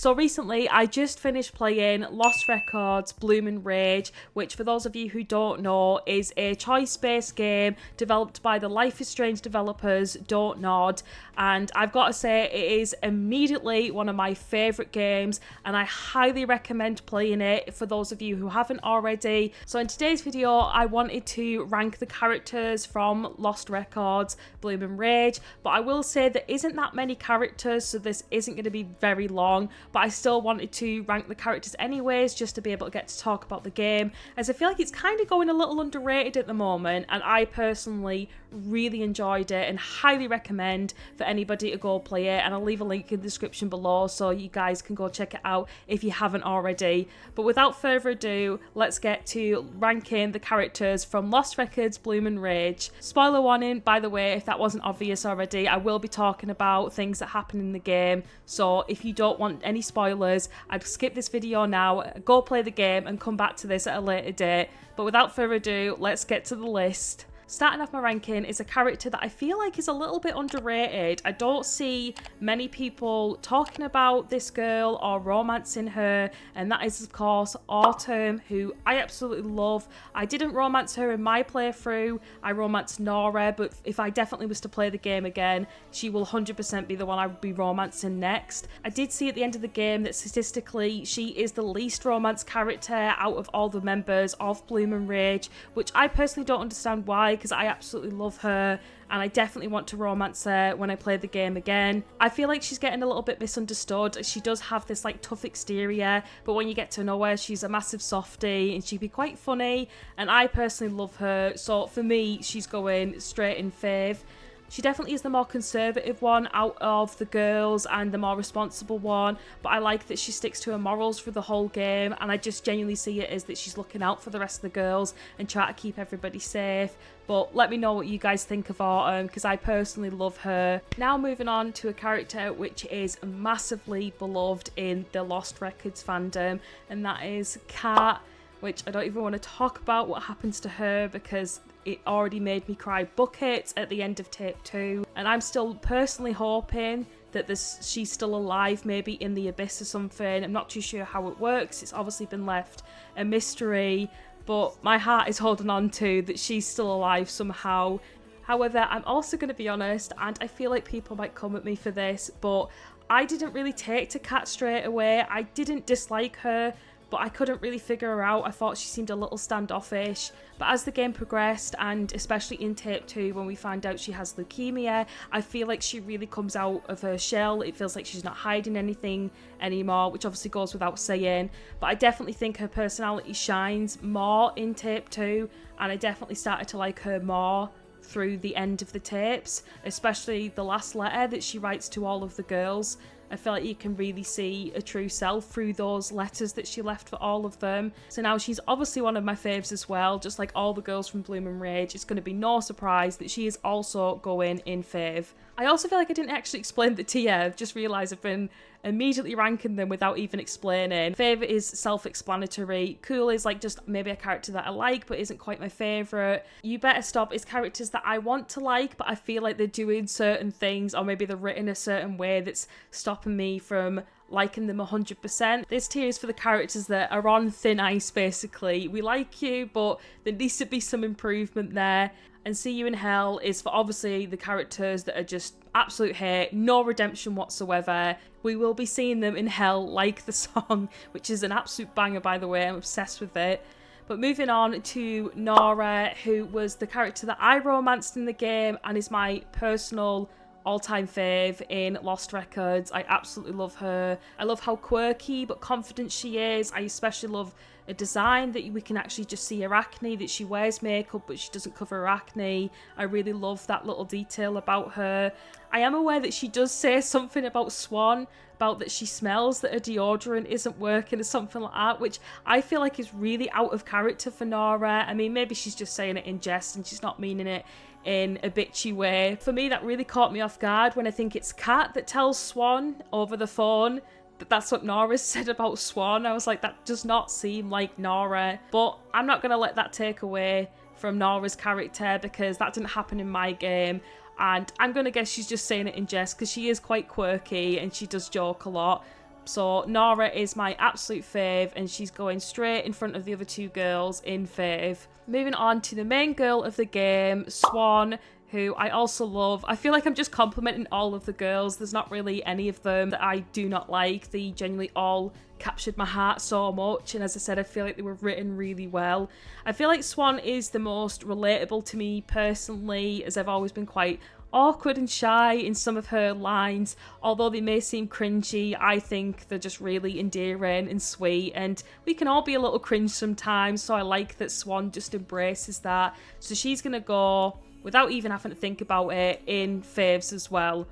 So recently I just finished playing 𝗪𝗪𝗡𝗏𝗪𝗡, which for those of you who don't know is a choice-based game developed by the Life is Strange developers, Don't Nod, and I've got to say it is immediately one of my favourite games and I highly recommend playing it for those of you who haven't already. So in today's video I wanted to rank the characters from 𝗪𝗪𝗡𝗏𝗪𝗡, but I will say there isn't that many characters, so this isn't going to be very long, but I still wanted to rank the characters anyways, just to be able to get to talk about the game, as I feel like it's kind of going a little underrated at the moment, and I personally really enjoyed it and highly recommend for anybody to go play it, and I'll leave a link in the description below so you guys can go check it out if you haven't already. But without further ado, let's get to ranking the characters from 𝗪𝗪𝗡𝗏𝗪𝗡. Spoiler warning, by the way, if that wasn't obvious already, I will be talking about things that happen in the game, so if you don't want any spoilers, I'd skip this video now, go play the game and come back to this at a later date. But without further ado, let's get to the list. Starting off my ranking is a character that I feel like is a little bit underrated. I don't see many people talking about this girl or romancing her, and that is of course Autumn, who I absolutely love. I didn't romance her in my playthrough, I romanced Nora, but if I definitely was to play the game again, she will 100% be the one I would be romancing next. I did see at the end of the game that statistically she is the least romanced character out of all the members of 𝗪𝗪𝗡𝗏𝗪𝗡, which I personally don't understand why, because I absolutely love her and I definitely want to romance her when I play the game again. I feel like she's getting a little bit misunderstood. She does have this like tough exterior, but when you get to know her, she's a massive softie and she'd be quite funny, and I personally love her, so for me she's going straight in fave. She definitely is the more conservative one out of the girls and the more responsible one, but I like that she sticks to her morals for the whole game, and I just genuinely see it as that she's looking out for the rest of the girls and try to keep everybody safe. But let me know what you guys think of Autumn, because I personally love her. Now moving on to a character which is massively beloved in the Lost Records fandom, and that is Kat, which I don't even want to talk about what happens to her because it already made me cry buckets at the end of tape 2, and I'm still personally hoping that she's still alive, maybe in the abyss or something. I'm not too sure how it works, it's obviously been left a mystery, but my heart is holding on to that she's still alive somehow. However, I'm also going to be honest, and I feel like people might come at me for this, but I didn't really take to Kat straight away. I didn't dislike her, but I couldn't really figure her out. I thought she seemed a little standoffish, but as the game progressed, and especially in tape 2 when we find out she has leukemia, I feel like she really comes out of her shell. It feels like she's not hiding anything anymore, which obviously goes without saying, but I definitely think her personality shines more in tape 2, and I definitely started to like her more through the end of the tapes, especially the last letter that she writes to all of the girls. I feel like you can really see a true self through those letters that she left for all of them. So now she's obviously one of my faves as well, just like all the girls from 𝗪𝗪𝗡𝗏𝗪𝗡. It's going to be no surprise that she is also going in fave. I also feel like I didn't actually explain the tier. I've just realised I've been immediately ranking them without even explaining. Favourite is self-explanatory. Cool is like just maybe a character that I like but isn't quite my favourite. You Better Stop is characters that I want to like but I feel like they're doing certain things, or maybe they're written a certain way that's stopping me from liking them 100%. This tier is for the characters that are on thin ice basically. We like you, but there needs to be some improvement there. And See You in Hell is for obviously the characters that are just absolute hate, no redemption whatsoever. We will be seeing them in hell like the song, which is an absolute banger by the way, I'm obsessed with it. But moving on to Nora, who was the character that I romanced in the game and is my personal all-time fave in Lost Records. I absolutely love her. I love how quirky but confident she is. I especially love a design that we can actually just see her acne, that she wears makeup but she doesn't cover her acne. I really love that little detail about her. I am aware that she does say something about Swan, about that she smells that her deodorant isn't working or something like that, which I feel like is really out of character for Nora. I mean, maybe she's just saying it in jest and she's not meaning it in a bitchy way. For me, that really caught me off guard when I think it's Kat that tells Swan over the phone that's what Nora said about Swan. I was like, that does not seem like Nora. But I'm not going to let that take away from Nora's character because that didn't happen in my game. And I'm going to guess she's just saying it in jest because she is quite quirky and she does joke a lot. So Nora is my absolute fave, and she's going straight in front of the other two girls in fave. Moving on to the main girl of the game, Swan, who I also love. I feel like I'm just complimenting all of the girls. There's not really any of them that I do not like. They genuinely all captured my heart so much, and as I said, I feel like they were written really well. I feel like Swan is the most relatable to me personally, as I've always been quite awkward and shy in some of her lines. Although they may seem cringy, I think they're just really endearing and sweet, and we can all be a little cringe sometimes, so I like that Swan just embraces that. So she's gonna go, without even having to think about it, in faves as well.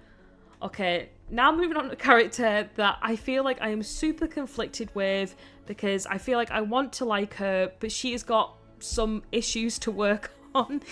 Okay, now moving on to a character that I feel like I am super conflicted with, because I feel like I want to like her, but she has got some issues to work on,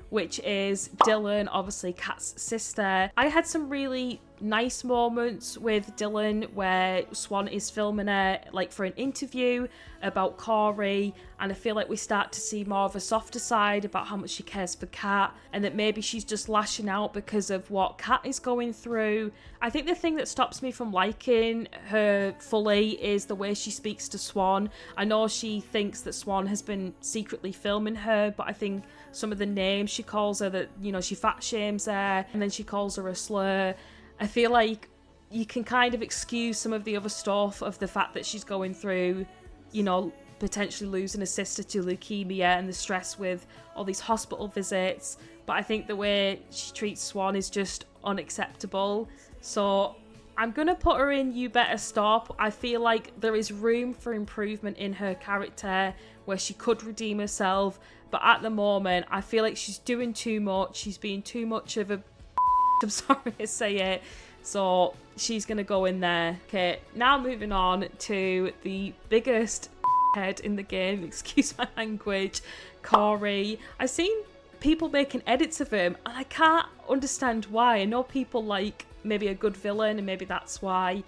which is Dylan, obviously Kat's sister. I had some really nice moments with Dylan where Swan is filming her like for an interview about Corey, and I feel like we start to see more of a softer side about how much she cares for Kat, and that maybe she's just lashing out because of what Kat is going through. I think the thing that stops me from liking her fully is the way she speaks to Swan. I know she thinks that Swan has been secretly filming her, but I think some of the names she calls her, that, you know, she fat shames her and then she calls her a slur. I feel like you can kind of excuse some of the other stuff of the fact that she's going through, you know, potentially losing a sister to leukemia and the stress with all these hospital visits, but I think the way she treats Swan is just unacceptable. So I'm gonna put her in You Better Stop. I feel like there is room for improvement in her character where she could redeem herself, but at the moment I feel like she's doing too much. She's being too much of a I'm sorry to say it. So she's gonna go in there. Okay, now moving on to the biggest head in the game, excuse my language, Corey. I've seen people making edits of him and I can't understand why. I know people like maybe a good villain and maybe that's why,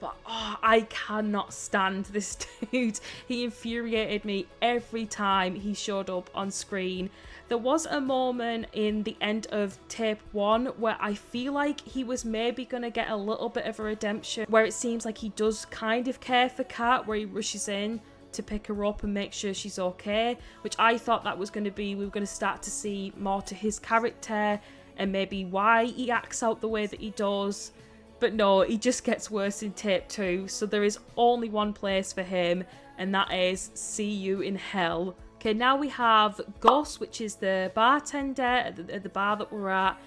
but I cannot stand this dude. He infuriated me every time he showed up on screen. There was a moment in the end of tape 1 where I feel like he was maybe going to get a little bit of a redemption, where it seems like he does kind of care for Kat, where he rushes in to pick her up and make sure she's okay, which I thought that was going to be, we were going to start to see more to his character and maybe why he acts out the way that he does. But no, he just gets worse in tape 2, so there is only one place for him, and that is See You in Hell. Okay, now we have Gus, which is the bartender at the bar that we're at.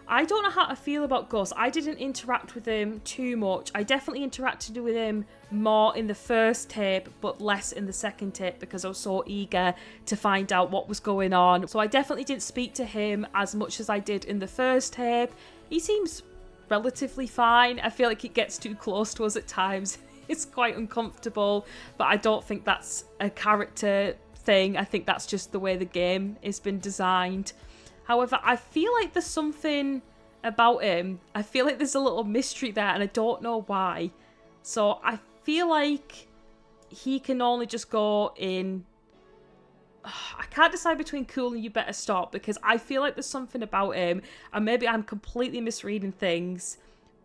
I don't know how to feel about Gus. I didn't interact with him too much. I definitely interacted with him more in the first tape, but less in the second tape because I was so eager to find out what was going on. So I definitely didn't speak to him as much as I did in the first tape. He seems relatively fine. I feel like it gets too close to us at times. It's quite uncomfortable, but I don't think that's a character thing. I think that's just the way the game has been designed. However, I feel like there's something about him. I feel like there's a little mystery there and I don't know why. So I feel like he can only just go in... I can't decide between Cool and You Better Stop because I feel like there's something about him and maybe I'm completely misreading things,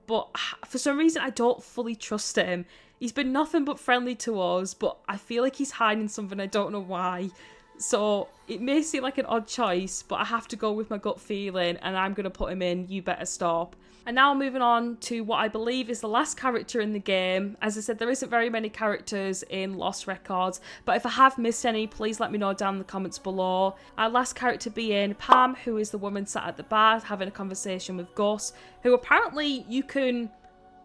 but for some reason I don't fully trust him. He's been nothing but friendly to us, but I feel like he's hiding something. I don't know why. So it may seem like an odd choice, but I have to go with my gut feeling and I'm going to put him in You Better Stop. And now moving on to what I believe is the last character in the game. As I said, there isn't very many characters in Lost Records, but if I have missed any, please let me know down in the comments below. Our last character being Pam, who is the woman sat at the bar having a conversation with Gus, who apparently you can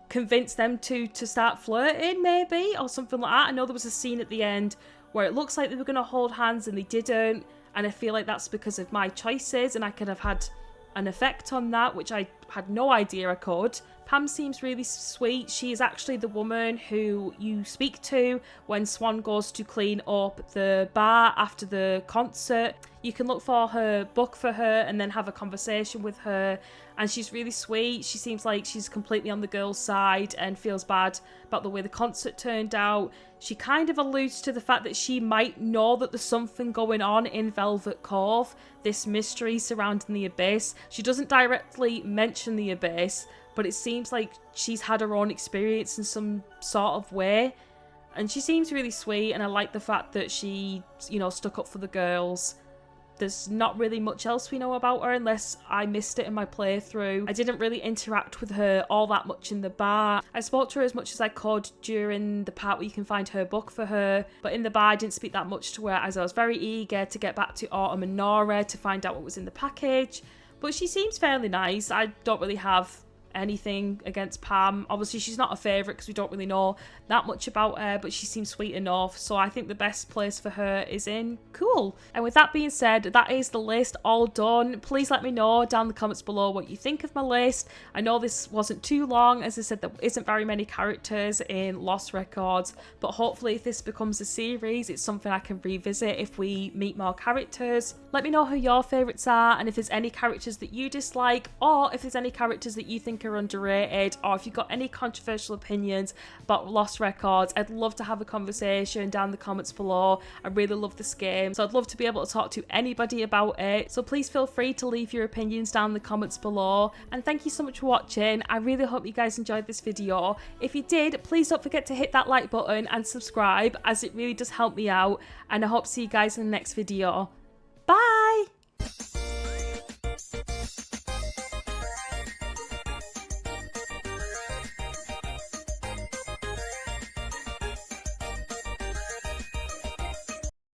convince them to start flirting maybe, or something like that. I know there was a scene at the end where it looks like they were going to hold hands and they didn't, and I feel like that's because of my choices and I could have had an effect on that, which I had no idea I could. Pam seems really sweet. She is actually the woman who you speak to when Swan goes to clean up the bar after the concert. You can look for her book for her and then have a conversation with her, and she's really sweet. She seems like she's completely on the girl's side and feels bad about the way the concert turned out. She kind of alludes to the fact that she might know that there's something going on in Velvet Cove, this mystery surrounding the Abyss. She doesn't directly mention the Abyss, but it seems like she's had her own experience in some sort of way. And she seems really sweet, and I like the fact that she, you know, stuck up for the girls. There's not really much else we know about her unless I missed it in my playthrough. I didn't really interact with her all that much in the bar. I spoke to her as much as I could during the part where you can find her book for her, but in the bar I didn't speak that much to her as I was very eager to get back to Autumn and Nora to find out what was in the package. But she seems fairly nice. I don't really have anything against Pam. Obviously she's not a favourite because we don't really know that much about her, but she seems sweet enough, so I think the best place for her is in Cool. And with that being said, that is the list all done. Please let me know down in the comments below what you think of my list. I know this wasn't too long. As I said, there isn't very many characters in Lost Records, but hopefully if this becomes a series, it's something I can revisit if we meet more characters. Let me know who your favourites are, and if there's any characters that you dislike, or if there's any characters that you think are underrated, or if you've got any controversial opinions about Lost Records. I'd love to have a conversation down in the comments below. I really love this game, so I'd love to be able to talk to anybody about it. So please feel free to leave your opinions down in the comments below. And thank you so much for watching. I really hope you guys enjoyed this video. If you did, please don't forget to hit that like button and subscribe, as it really does help me out. And I hope to see you guys in the next video.